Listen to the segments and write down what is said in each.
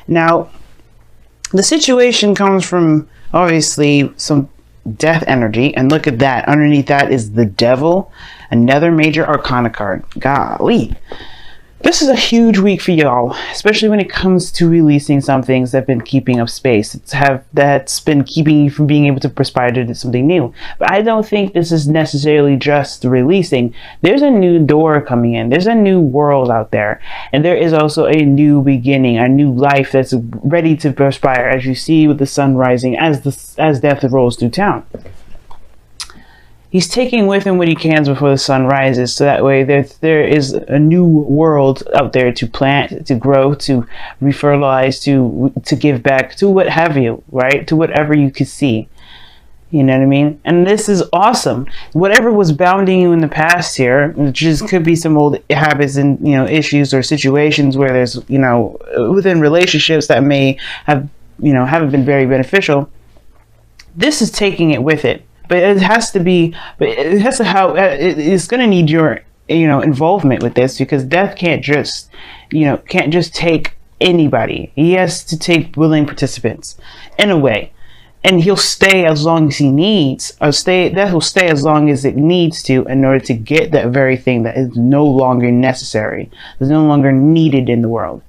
Now, the situation comes from obviously some death energy, and look at that. Underneath that is the devil, another major arcana card. Golly. This is a huge week for y'all, especially when it comes to releasing some things that have been keeping up space. That's been keeping you from being able to perspire to something new. But I don't think this is necessarily just releasing. There's a new door coming in. There's a new world out there. And there is also a new beginning, a new life that's ready to perspire, as you see with the sun rising as death rolls through town. He's taking with him what he can before the sun rises, so that way there is a new world out there to plant, to grow, to refertilize, to give back, to what have you, right? To whatever you could see. You know what I mean? And this is awesome. Whatever was bounding you in the past here, which could be some old habits and, you know, issues or situations where there's, you know, within relationships that may have, you know, haven't been very beneficial. This is taking it with it. But it has to be, it's going to need your, you know, involvement with this, because death can't just take anybody. He has to take willing participants in a way, and he'll stay as long as he needs, death will stay as long as it needs to in order to get that very thing that is no longer necessary, is no longer needed in the world.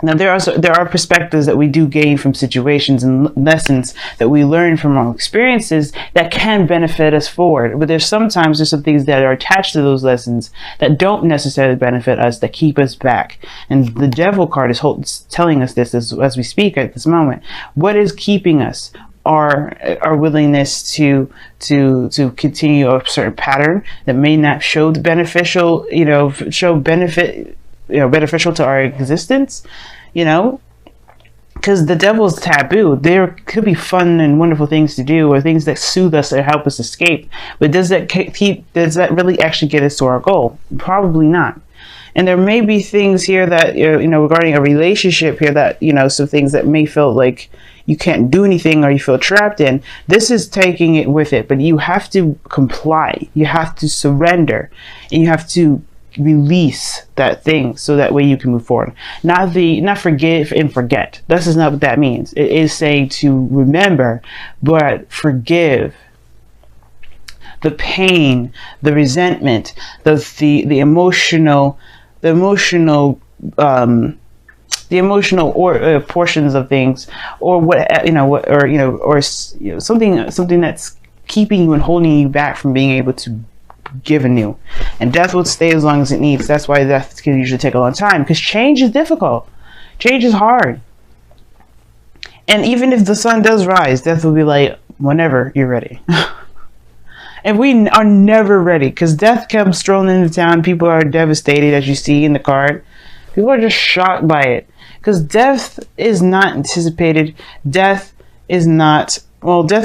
Now, there are perspectives that we do gain from situations and lessons that we learn from our experiences that can benefit us forward. But there's some things that are attached to those lessons that don't necessarily benefit us, that keep us back. And the Devil card is telling us this as we speak at this moment. What is keeping us? Our willingness to continue a certain pattern that may not show the beneficial, beneficial to our existence, you know, because the devil's taboo. There could be fun and wonderful things to do, or things that soothe us or help us escape, but does that really actually get us to our goal? Probably not. And there may be things here that, you know, regarding a relationship here that, you know, some things that may feel like you can't do anything or you feel trapped in. This is taking it with it, but you have to comply, you have to surrender, and you have to release that thing so that way you can move forward. Not forgive and forget. This is not what that means. It is saying to remember, but forgive. The pain, the resentment, the emotional portions of things, or something that's keeping you and holding you back from being able to give anew. And death will stay as long as it needs. That's why death can usually take a long time, because change is difficult. Change is hard. And even if the sun does rise, death will be like, whenever you're ready. And we are never ready, because death comes strolling into town. People are devastated, as you see in the card. People are just shocked by it, because death is not anticipated. Death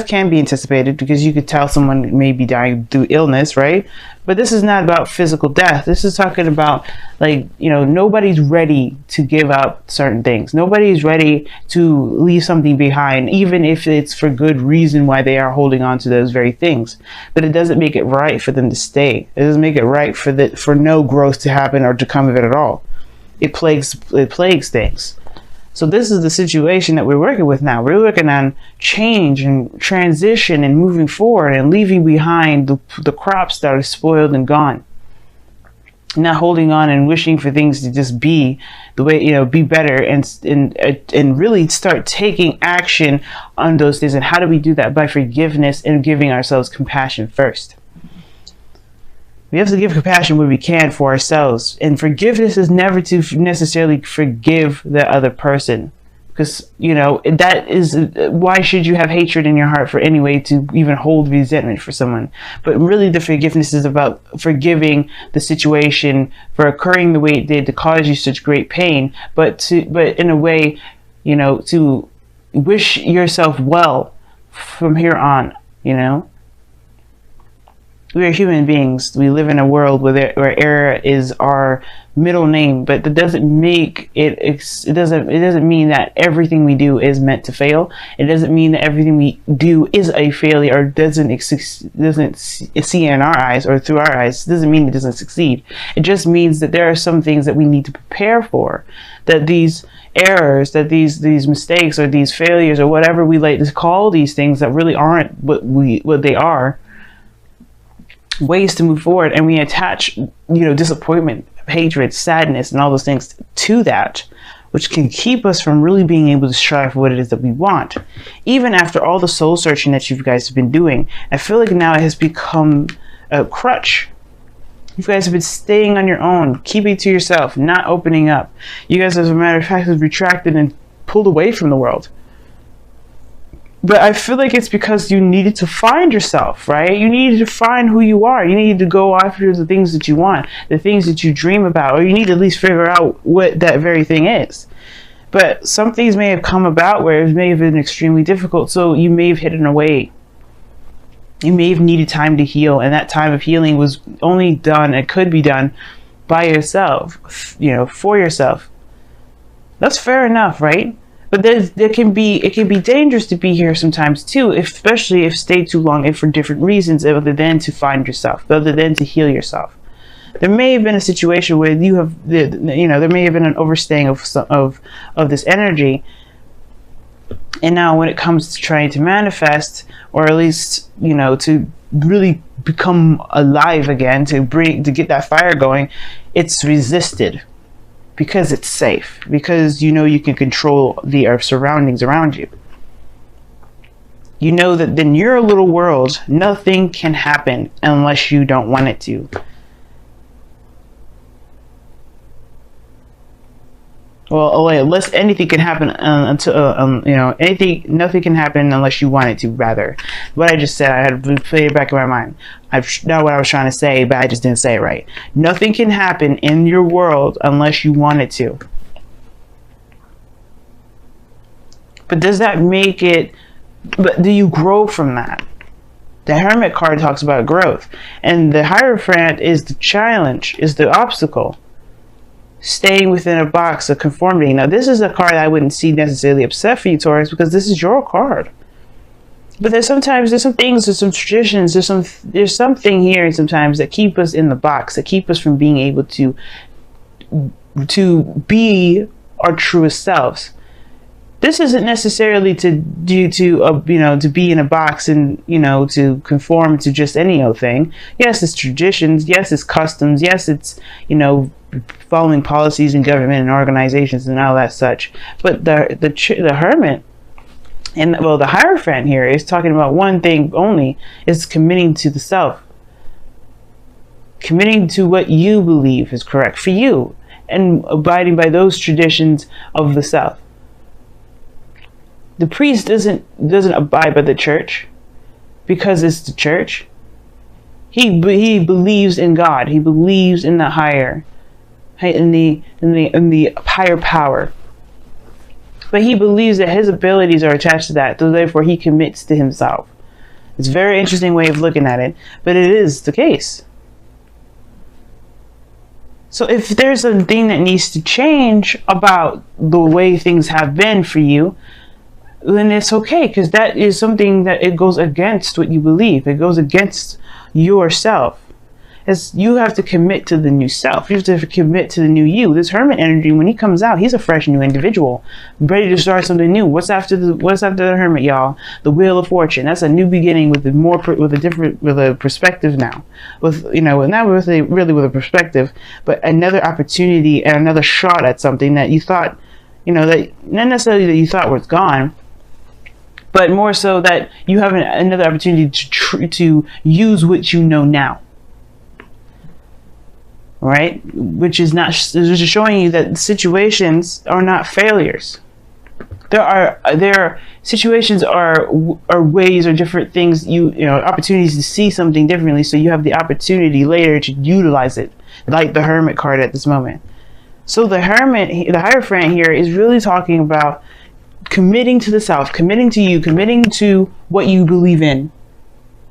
can be anticipated, because you could tell someone may be dying through illness, right? But this is not about physical death. This is talking about, like, you know, nobody's ready to give up certain things. Nobody's ready to leave something behind, even if it's for good reason why they are holding on to those very things. But it doesn't make it right for them to stay. It doesn't make it right for no growth to happen or to come of it at all. It plagues things. So this is the situation that we're working with now. We're working on change and transition and moving forward and leaving behind the crops that are spoiled and gone. Not holding on and wishing for things to just be the way, you know, be better, and really start taking action on those things. And how do we do that? By forgiveness and giving ourselves compassion first. We have to give compassion where we can for ourselves. And forgiveness is never to necessarily forgive the other person. Because, you know, that is, why should you have hatred in your heart for anyway to even hold resentment for someone? But really the forgiveness is about forgiving the situation for occurring the way it did to cause you such great pain. But in a way, you know, to wish yourself well from here on, you know. We are human beings. We live in a world where error is our middle name, but that doesn't make it. It doesn't mean that everything we do is meant to fail. It doesn't mean that everything we do is a failure or doesn't see in our eyes or through our eyes. It doesn't mean it doesn't succeed. It just means that there are some things that we need to prepare for. That these errors, that these mistakes or these failures or whatever we like to call these things that really aren't what they are, ways to move forward, and we attach, disappointment, hatred, sadness, and all those things to that, which can keep us from really being able to strive for what it is that we want. Even after all the soul searching that you guys have been doing, I feel like now it has become a crutch. You guys have been staying on your own, keeping to yourself, not opening up. You guys, as a matter of fact, have retracted and pulled away from the world. But I feel like it's because you needed to find yourself, right? You needed to find who you are. You needed to go after the things that you want, the things that you dream about, or you need to at least figure out what that very thing is. But some things may have come about where it may have been extremely difficult, so you may have hidden away. You may have needed time to heal, and that time of healing was only done, and could be done by yourself, for yourself. That's fair enough, right? But it can be dangerous to be here sometimes too, especially if stayed too long and for different reasons other than to find yourself, other than to heal yourself. There may have been a situation where there may have been an overstaying of this energy, and now when it comes to trying to manifest, or at least to really become alive again, to get that fire going, it's resisted. Because it's safe, because you can control the surroundings around you. You know that in your little world, nothing can happen unless you don't want it to. Well, unless anything can happen nothing can happen unless you want it to. Rather, what I just said, I had to play it back in my mind. I know what I was trying to say, but I just didn't say it right. Nothing can happen in your world unless you want it to. But does that make it? But do you grow from that? The Hermit card talks about growth, and the Hierophant is the challenge, is the obstacle. Staying within a box of conformity. Now, this is a card I wouldn't see necessarily upset for you, Taurus, because this is your card. But there's some things, there's some traditions, there's something here sometimes that keep us in the box, that keep us from being able to be our truest selves. This isn't necessarily to be in a box and to conform to just any old thing. Yes, it's traditions. Yes, it's customs. Yes, it's following policies in government and organizations and all that such. But the Hermit and the Hierophant here is talking about one thing only: is committing to the self, committing to what you believe is correct for you, and abiding by those traditions of the self. The priest doesn't abide by the church because it's the church. He believes in God. He believes in the higher, in the higher power. But he believes that his abilities are attached to that, so therefore he commits to himself. It's a very interesting way of looking at it, but it is the case. So if there's a thing that needs to change about the way things have been for you, then it's okay, because that is something that it goes against what you believe. It goes against yourself. As you have to commit to the new self. You have to commit to the new you. This Hermit energy, when he comes out, he's a fresh new individual, ready to start something new. What's after the Hermit, y'all? The Wheel of Fortune. That's a new beginning with a perspective now. Not with a perspective, but another opportunity and another shot at something that you thought, that not necessarily that you thought was gone, but more so that you have another opportunity to use what you know now. Right? Which is showing you that situations are not failures. There situations are ways or different things, opportunities to see something differently, so you have the opportunity later to utilize it, like the Hermit card at this moment. So the Hierophant here is really talking about committing to the self, committing to you, committing to what you believe in.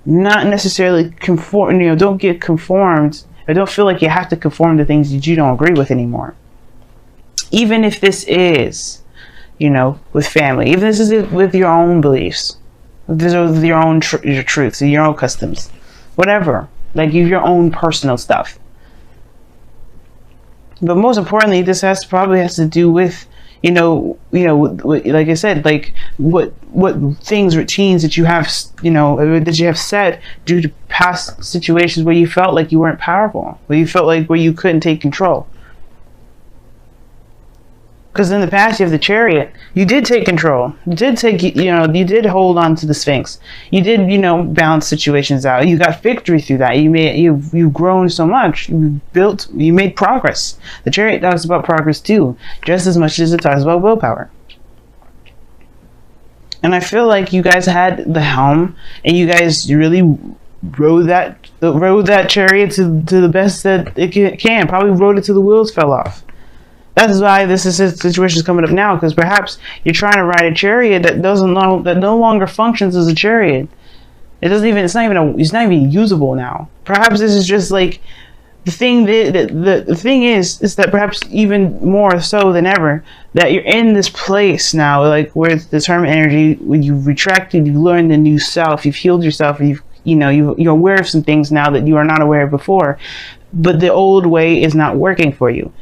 Not necessarily conform, don't get conformed, or don't feel like you have to conform to things that you don't agree with anymore. Even if this is, with family, even if this is with your own beliefs, if this is with your own your truths, your own customs, whatever, like your own personal stuff. But most importantly, this probably has to do with, like I said, like what things, routines that you have, that you have set due to past situations where you felt like you weren't powerful, where you couldn't take control. Because in the past, you have the Chariot. You did take control. You did hold on to the Sphinx. You did, balance situations out. You got victory through that. You've grown so much. You made progress. The Chariot talks about progress too, just as much as it talks about willpower. And I feel like you guys had the helm, and you guys really rode that Chariot to the best that it can. Probably rode it till the wheels fell off. That's why this situation is coming up now, because perhaps you're trying to ride a chariot that no longer functions as a chariot. It's not even usable now. Perhaps this is just like the thing. The thing is that perhaps even more so than ever, that you're in this place now, like where this hermit energy, when you've retracted, you've learned the new self, you've healed yourself, you're aware of some things now that you are not aware of before, but the old way is not working for you.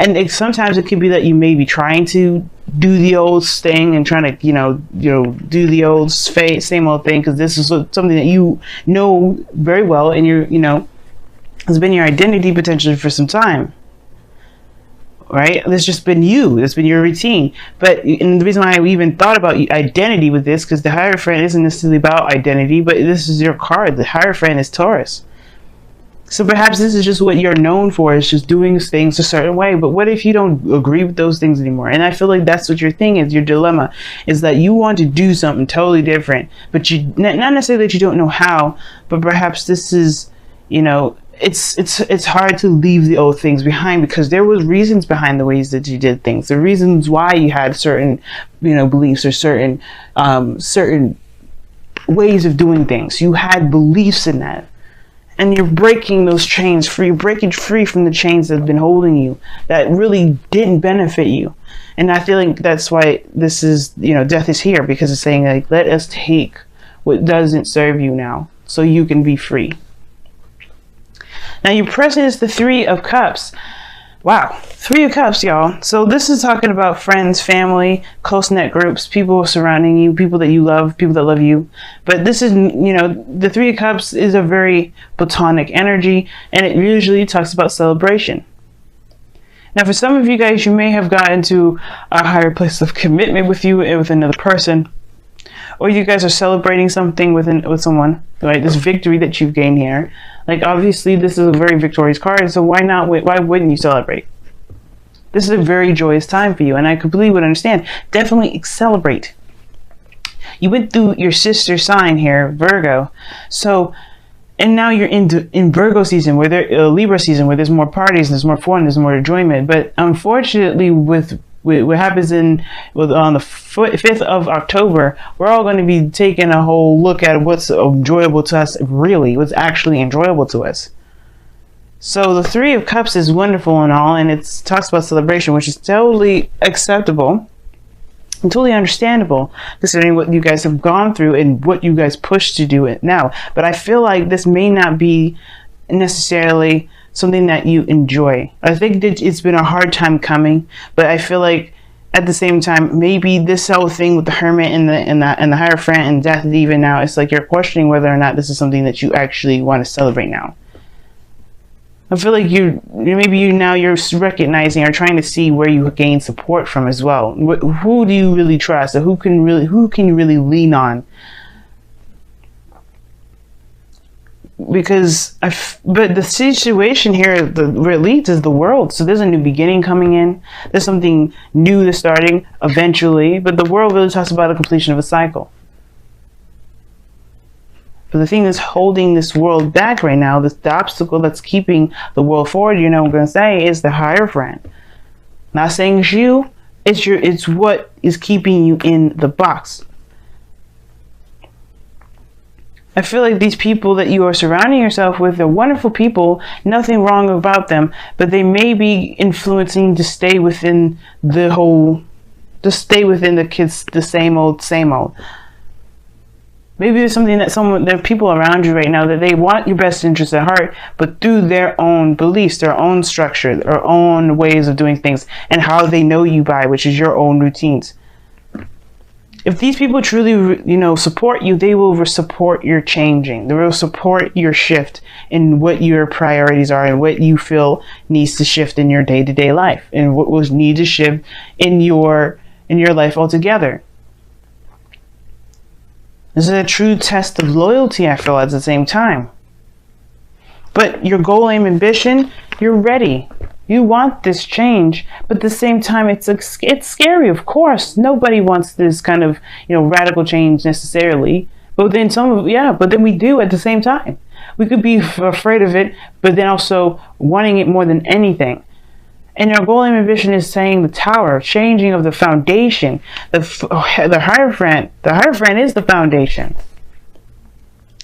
And sometimes it could be that you may be trying to do the old thing and trying to, do the old same old thing, because this is something that you know very well, and has been your identity potentially for some time, right? There's just been you. It's been your routine. And the reason why I even thought about identity with this, because the Hierophant isn't necessarily about identity, but this is your card. The Hierophant is Taurus. So perhaps this is just what you're known for, is just doing things a certain way. But what if you don't agree with those things anymore? And I feel like that's what your thing is, your dilemma, is that you want to do something totally different, but you not necessarily that you don't know how, but perhaps this is, it's hard to leave the old things behind, because there was reasons behind the ways that you did things, the reasons why you had certain, beliefs, or certain ways of doing things. You had beliefs in that. And you're breaking those chains free. You're breaking free from the chains that have been holding you, that really didn't benefit you. And I feel like that's why this is, death is here, because it's saying, like, let us take what doesn't serve you now, so you can be free. Now, your present is the Three of Cups. Wow, Three of Cups, y'all. So this is talking about friends, family, close-knit groups, people surrounding you, people that you love, people that love you. But this is, the Three of Cups is a very platonic energy, and it usually talks about celebration. Now, for some of you guys, you may have gotten to a higher place of commitment with you and with another person, or you guys are celebrating something with someone, right? This victory that you've gained here. Like, obviously, this is a very victorious card, so why wouldn't you celebrate? This is a very joyous time for you, and I completely would understand. Definitely celebrate. You went through your sister sign here, Virgo, and now you're in Virgo season, Libra season, where there's more parties, there's more fun, there's more enjoyment. But unfortunately, with what happens on the 5th of October, we're all going to be taking a whole look at what's enjoyable to us, really, what's actually enjoyable to us. So the Three of Cups is wonderful and all, and it talks about celebration, which is totally acceptable and totally understandable, considering what you guys have gone through and what you guys push to do it now. But I feel like this may not be necessarily something that you enjoy. I think that it's been a hard time coming, but I feel like at the same time, maybe this whole thing with the Hermit and the Hierophant and death, even now, it's like you're questioning whether or not this is something that you actually want to celebrate now. I feel like you're recognizing or trying to see where you gain support from as well. Who do you really trust, or who can you really lean on? Because but the situation here, where it leads, is the world. So there's a new beginning coming in. There's something new that's starting eventually. But the world really talks about the completion of a cycle. But the thing that's holding this world back right now, the obstacle that's keeping the world forward, I'm going to say, is the Hierophant. Not saying it's you. It's what is keeping you in the box. I feel like these people that you are surrounding yourself with are wonderful people, nothing wrong about them, but they may be influencing to stay within the kids, the same old. Maybe there's something that there are people around you right now that they want your best interest at heart, but through their own beliefs, their own structure, their own ways of doing things, and how they know you by, which is your own routines. If these people truly, support you, they will support your changing. They will support your shift in what your priorities are and what you feel needs to shift in your day-to-day life, and what will need to shift in your life altogether. This is a true test of loyalty, I feel, at the same time. But your goal, aim, ambition, you're ready. You want this change, but at the same time, it's scary, of course. Nobody wants this kind of, radical change necessarily. But then but then we do at the same time. We could be afraid of it, but then also wanting it more than anything. And your goal and ambition is saying the tower, changing of the foundation. The Hierophant. The Hierophant is the foundation.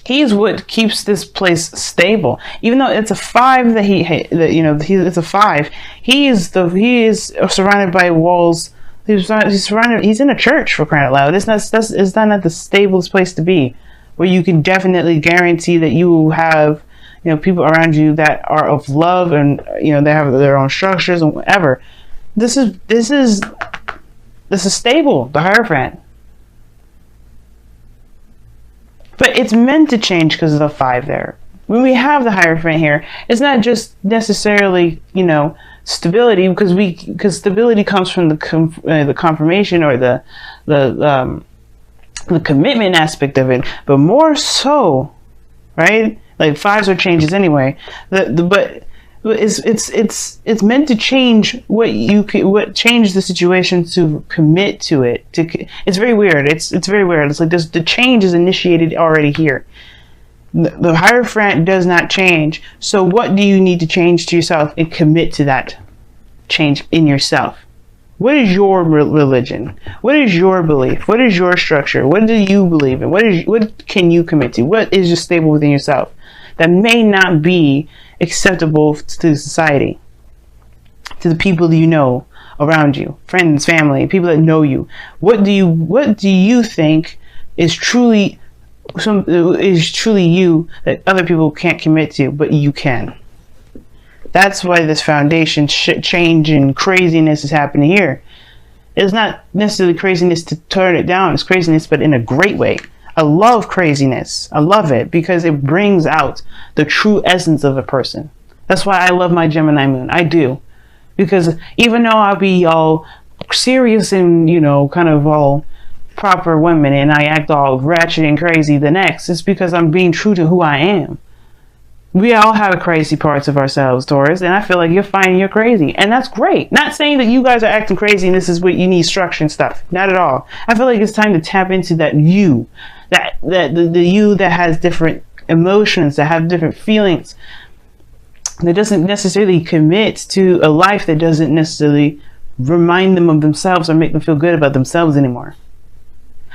He's what keeps this place stable. Even though it's a 5 it's a 5. He is surrounded by walls. He's surrounded. He's in a church, for crying out loud. It's not the stablest place to be, where you can definitely guarantee that you have people around you that are of love, and they have their own structures and whatever. This is stable, the Hierophant. But it's meant to change because of the 5 there. When we have the Hierophant here, it's not just necessarily stability, because stability comes from the confirmation or the commitment aspect of it, but more so, right? Like 5s are changes anyway. But it's meant to change what change the situation to commit to it. It's very weird. It's very weird. It's like the change is initiated already here. The Hierophant does not change. So what do you need to change to yourself and commit to that change in yourself? What is your religion? What is your belief? What is your structure? What do you believe in? What can you commit to? What is just stable within yourself that may not be acceptable to society, to the people that you know around you, friends, family, people that know you? What do you think is truly you that other people can't commit to, but you can? That's why this foundation change and craziness is happening here. It's not necessarily craziness to turn it down. It's craziness, but in a great way. I love craziness. I love it because it brings out the true essence of a person. That's why I love my Gemini moon. I do. Because even though I'll be all serious and, kind of all proper women, and I act all ratchet and crazy the next, it's because I'm being true to who I am. We all have crazy parts of ourselves, Taurus, and I feel like you're finding you're crazy, and that's great. Not saying that you guys are acting crazy and this is what you need structure and stuff. Not at all. I feel like it's time to tap into that you, the you that has different emotions, that have different feelings, that doesn't necessarily commit to a life that doesn't necessarily remind them of themselves or make them feel good about themselves anymore.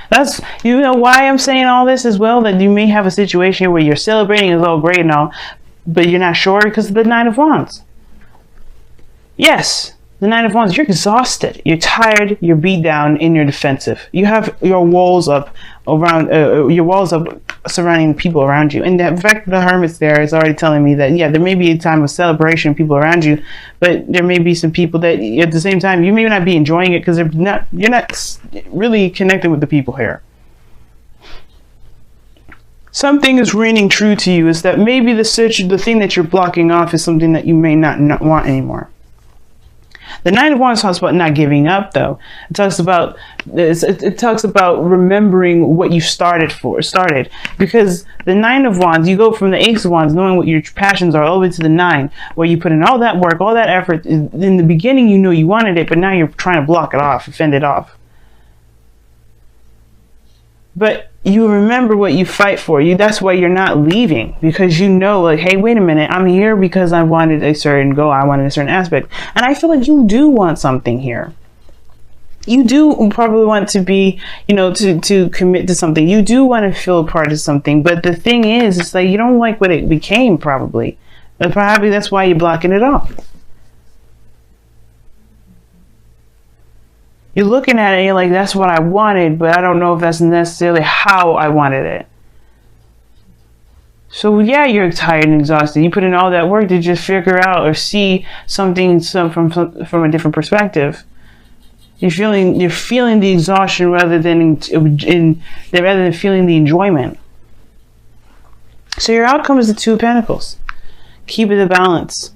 That's, why I'm saying all this as well, that you may have a situation where you're celebrating is all great and all, but you're not sure because of the 9 of Wands. Yes, the 9 of Wands, you're exhausted, you're tired, you're beat down, and you're defensive. You have your walls up surrounding people around you. And the fact that the Hermit's there is already telling me that, there may be a time of celebration, people around you, but there may be some people that at the same time, you may not be enjoying it because you're not really connected with the people here. Something is ringing true to you is that maybe the thing that you're blocking off is something that you may not want anymore. The 9 of Wands talks about not giving up, though. It talks about remembering what you started. Because the 9 of Wands, you go from the Ace of Wands, knowing what your passions are, all the way to the 9, where you put in all that work, all that effort. In the beginning, you wanted it, but now you're trying to block it off, fend it off. But you remember what you fight for. That's why you're not leaving, because hey, wait a minute, I'm here because I wanted a certain goal, I wanted a certain aspect. And I feel like you do want something here. You do probably want to be, to commit to something. You do want to feel a part of something. But the thing is, it's like you don't like what it became, probably. But probably that's why you're blocking it off. You're looking at it and you're like, that's what I wanted, but I don't know if that's necessarily how I wanted it. So yeah, you're tired and exhausted. You put in all that work to just figure out or see something from a different perspective. You're feeling the exhaustion rather than feeling the enjoyment. So your outcome is the Two of Pentacles. Keep it a balance.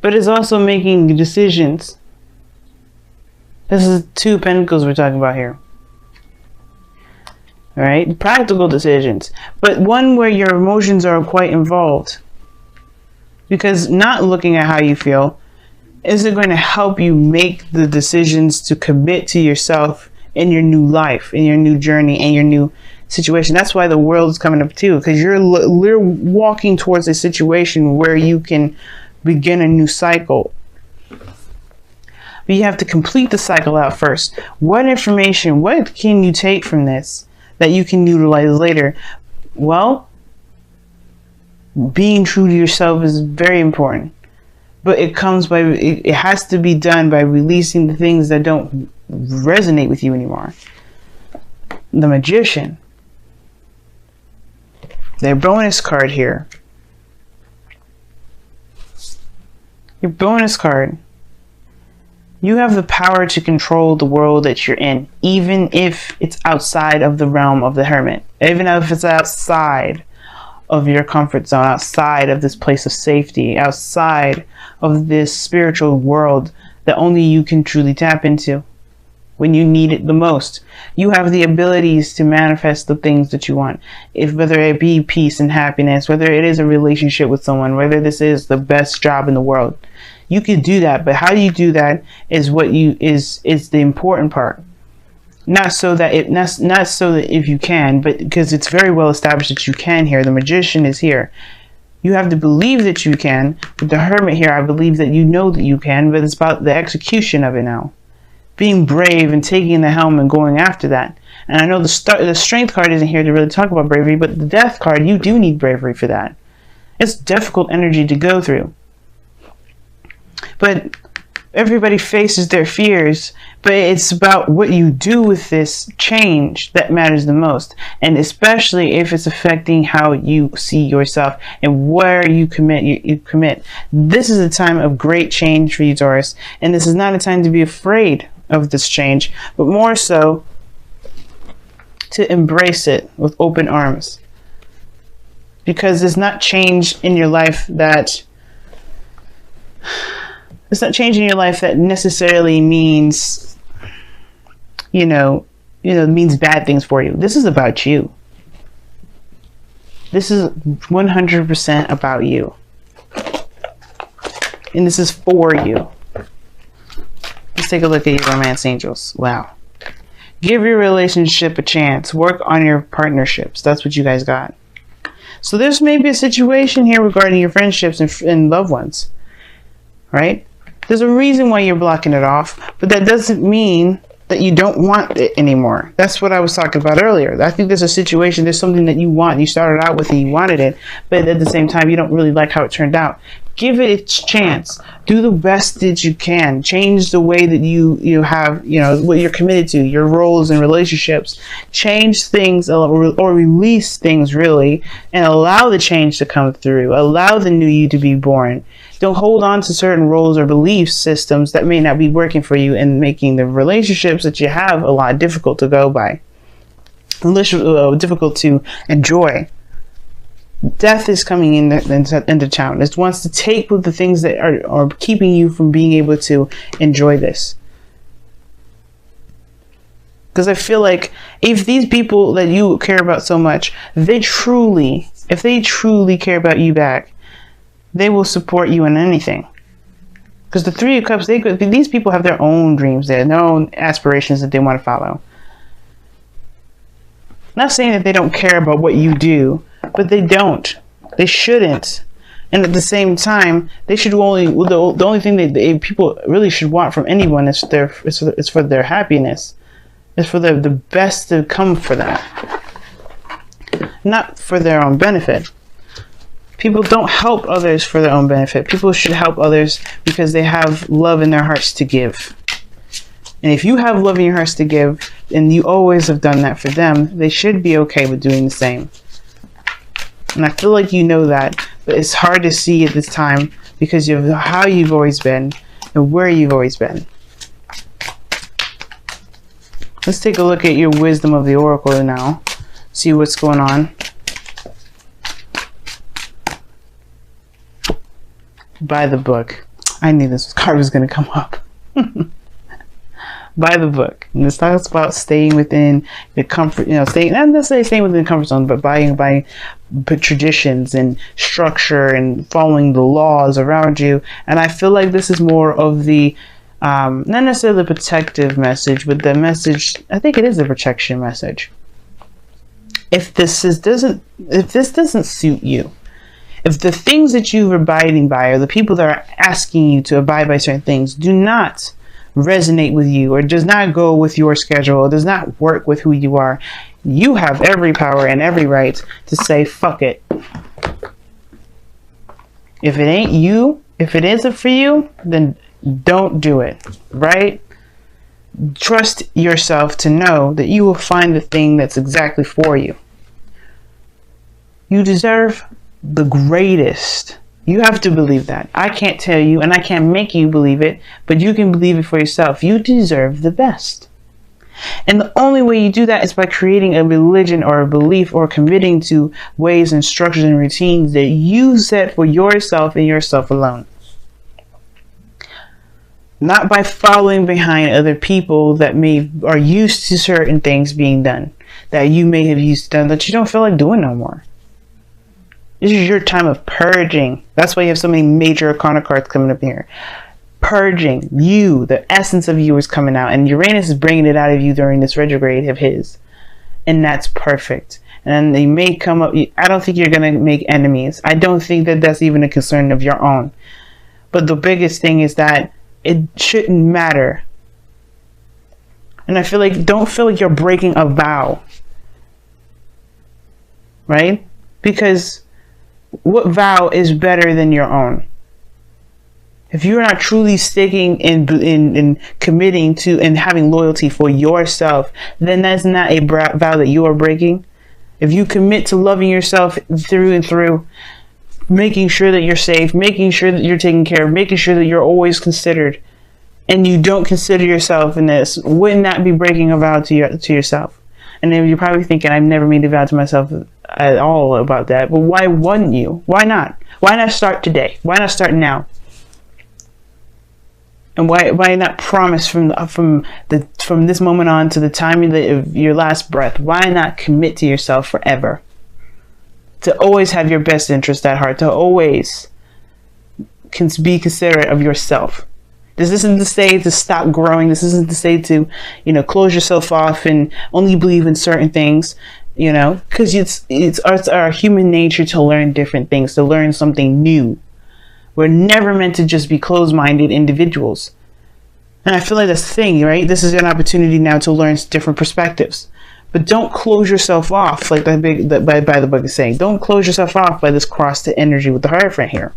But it's also making decisions. This is Two of Pentacles we're talking about here. All right, practical decisions, but one where your emotions are quite involved. Because not looking at how you feel isn't going to help you make the decisions to commit to yourself in your new life, in your new journey, and your new situation. That's why the world is coming up too, because you're walking towards a situation where you can begin a new cycle. But you have to complete the cycle out first. What information, what can you take from this that you can utilize later? Well, being true to yourself is very important, but it has to be done by releasing the things that don't resonate with you anymore. The Magician, their bonus card here. Your bonus card. You have the power to control the world that you're in, even if it's outside of the realm of the Hermit. Even if it's outside of your comfort zone, outside of this place of safety, outside of this spiritual world that only you can truly tap into when you need it the most. You have the abilities to manifest the things that you want. Whether it be peace and happiness, whether it is a relationship with someone, whether this is the best job in the world. You can do that, but how you do that is is the important part. Not so that if you can, but because it's very well established that you can here. The Magician is here. You have to believe that you can. With the Hermit here, I believe that you know that you can, but it's about the execution of it now. Being brave and taking the helm and going after that. And I know the Strength card isn't here to really talk about bravery, but the Death card, you do need bravery for that. It's difficult energy to go through. But everybody faces their fears, but it's about what you do with this change that matters the most. And especially if it's affecting how you see yourself and where you commit. This is a time of great change for you, Taurus. And this is not a time to be afraid of this change, but more so to embrace it with open arms. Because there's not change in your life that... It's not changing your life that necessarily means, means bad things for you. This is about you. This is 100% about you. And this is for you. Let's take a look at your romance angels. Wow. Give your relationship a chance. Work on your partnerships. That's what you guys got. So there's maybe a situation here regarding your friendships and loved ones. Right? There's a reason why you're blocking it off, but that doesn't mean that you don't want it anymore. That's what I was talking about earlier. I think there's a situation, there's something that you want. You started out with and you wanted it, but at the same time, you don't really like how it turned out. Give it its chance. Do the best that you can. Change the way that you have, what you're committed to, your roles and relationships. Change things or release things really, and allow the change to come through. Allow the new you to be born. Don't hold on to certain roles or belief systems that may not be working for you and making the relationships that you have a lot difficult to go by. Difficult to enjoy. Death is coming into town. It wants to take with the things that are keeping you from being able to enjoy this. Because I feel like if these people that you care about so much, if they truly care about you back, they will support you in anything. Because the Three of Cups, these people have their own dreams, their own aspirations that they want to follow. Not saying that they don't care about what you do, but they don't. They shouldn't. And at the same time, they should the only thing that people really should want from anyone is for their happiness. It's for the best to come for that. Not for their own benefit. People don't help others for their own benefit. People should help others because they have love in their hearts to give. And if you have love in your hearts to give, and you always have done that for them, they should be okay with doing the same. And I feel like you know that, but it's hard to see at this time because of how you've always been and where you've always been. Let's take a look at your wisdom of the oracle now. See what's going on. By the book. I knew this card was going to come up. By the book. And this talks about staying within the comfort, staying, not necessarily staying within the comfort zone, but by traditions and structure and following the laws around you. And I feel like this is more of the, not necessarily the protective message, but the message, I think it is a protection message. If this doesn't suit you, if the things that you're abiding by or the people that are asking you to abide by certain things do not resonate with you or does not go with your schedule or does not work with who you are, you have every power and every right to say, fuck it. If it ain't you, if it isn't for you, then don't do it, right? Trust yourself to know that you will find the thing that's exactly for you. You deserve the greatest. You have to believe that. I can't tell you and I can't make you believe it, but you can believe it for yourself. You deserve the best. And the only way you do that is by creating a religion or a belief or committing to ways and structures and routines that you set for yourself and yourself alone. Not by following behind other people that are used to certain things being done, that you may have used to done that you don't feel like doing no more. This is your time of purging. That's why you have so many major arcana cards coming up here. Purging. You, the essence of you is coming out. And Uranus is bringing it out of you during this retrograde of his. And that's perfect. And they may come up. I don't think you're going to make enemies. I don't think that that's even a concern of your own. But the biggest thing is that it shouldn't matter. And I feel like, don't feel like you're breaking a vow. Right? Because what vow is better than your own? If you're not truly sticking in committing to and having loyalty for yourself, then that's not a vow that you are breaking. If you commit to loving yourself through and through, making sure that you're safe, making sure that you're taken care of, making sure that you're always considered, and you don't consider yourself in this, wouldn't that be breaking a vow to yourself? And then you're probably thinking, I've never made a vow to myself at all about that. But why wouldn't you? Why not? Why not start today? Why not start now? And why not promise from this moment on to the time of your last breath? Why not commit to yourself forever? To always have your best interest at heart. To always be considerate of yourself. This isn't to say to stop growing. This isn't to say to, close yourself off and only believe in certain things, because it's our human nature to learn different things, to learn something new. We're never meant to just be closed-minded individuals. And I feel like that's the thing, right? This is an opportunity now to learn different perspectives. But don't close yourself off, like by the book is saying. Don't close yourself off by this cross to energy with the Hierophant here.